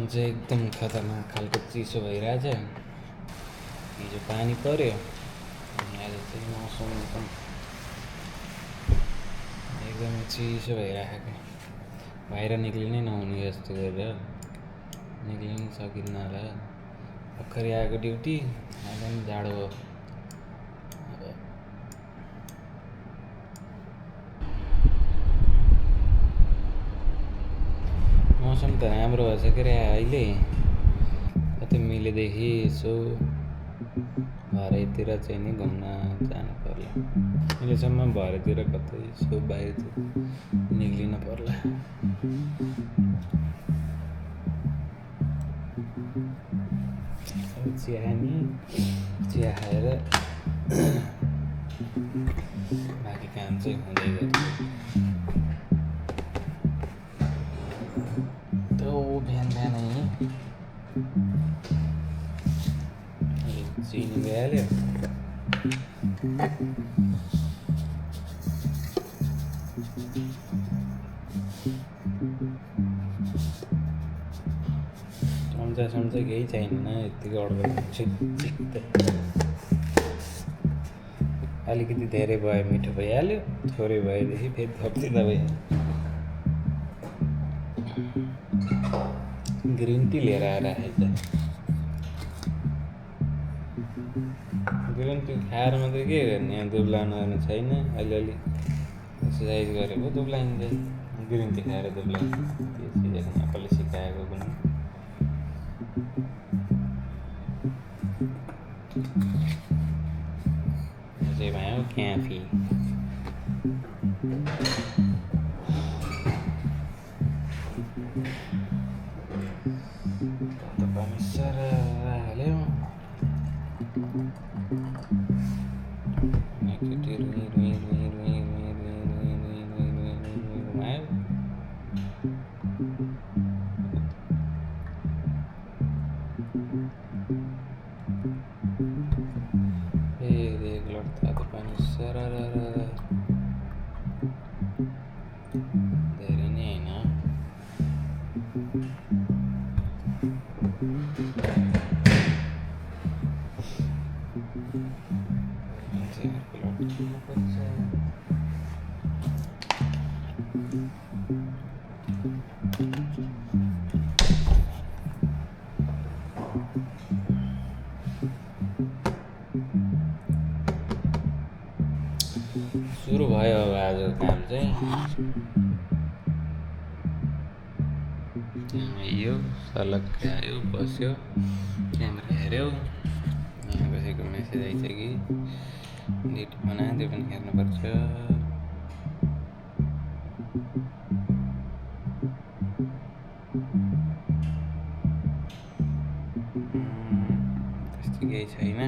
चाहिँ एकदम खतरनाक खालको चिसो भइरहेछ। हिजो पानी पर्यो अनि आज चाहिँ मौसम एकदमै चिसो भइरहेको। बाहिर निक्लिनै नहुने जस्तो गरेर निक्लिनै सकिन्न होला। भर्खरै आएको ड्युटी, अहिले पनि जाडो भयो। मौसम त राम्रो भएछ के अरे अहिले। कतै मिलेदेखि यसो भरेतिर चाहिँ नि घुम्न जानु पर्ला। अहिलेसम्म भरेतिर कतै यसो बाहिरतिर निक्लिन पर्ला। चिया खाएर बाँकी काम चाहिँ हुँदै गर्छ। बिहानै चिनी गइहाल्यो। चम्चा केही चाहिँदैन, यत्तिकै अड्को अलिकति धेरै भयो मिठो भइहाल्यो, थोरै भएदेखि फेरि थपिदिँदा भइहाल्यो। ग्रिन टी लिएर आएर आइज। ग्रिन टी खाएर मात्रै के गर्ने, दुब्लाउनु गर्नु छैन। अलिअलि एक्सर्साइज गरेको दुब्लाइन्छ। ग्रिन टी खाएर दुब्लाइन्छ। त्यो चिजहरू कसले सिकाएको पनि। चाहिँ भयो क्याफी। धेरै नै होइन। सुरु भयो अब आजको काम चाहिँ। आयो सलक्क आयो, बस्यो, क्यामेरा हेऱ्यो। यहाँ कसैको मेसेज आइछ कि डेट बनायो, त्यो पनि हेर्नुपर्छ। त्यस्तो केही छैन।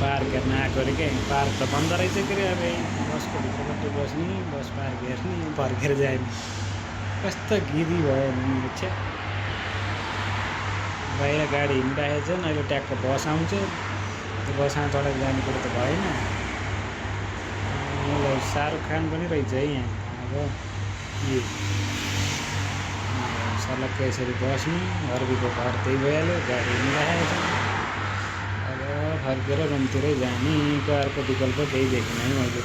पार्क हेर्न आएको अरे क्या। पार्क त बन्द रहेछ के अरे। अब बसको भित्रबाट बस्ने, बस पार्क हेर्ने, फर्केर जाने। कस्तो गिरी भयो नि छ्या। बाहिर गाडी हिँडिरहेको छन्, अहिले ट्याक्क बस आउँछ। त्यो बसमा चढेर जाने कुरो त भएन। शाहरुख खान पनि रहेछ है यहाँ। अब यो सलक्क यसरी बस्नु, अर्बीको घर त्यही भइहाल्यो। गाडी हिँडिरहेको छ। फर्केर रुमतिरै जाने, अर्को विकल्प केही देखेन है मैले।